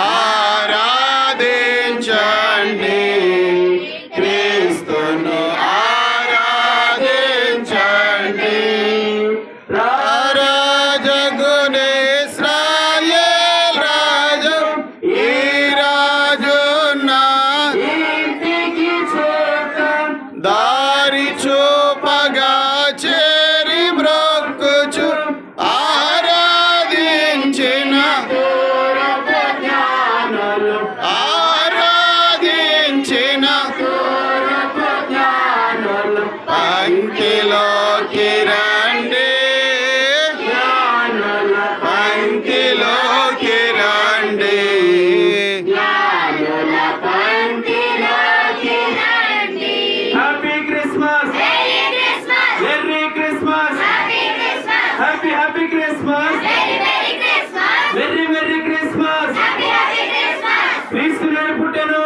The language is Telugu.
ఆరాధించండి, క్రీస్తును ఆరాధించండి. రాజగునే ఇశ్రాయేల్ రాజు, ఈ రాజు నా ఇంటికి చూద్దాం, దారి చూపగా చేరి బ్రొక్కుచు ఆరాధించిన ఆరాధించిన పంక్తిలోకి రండి, పంక్తిలోకి రండి. Happy Christmas, merry Christmas, happy happy Christmas, merry merry Christmas. క్రీస్తు పుట్టెను.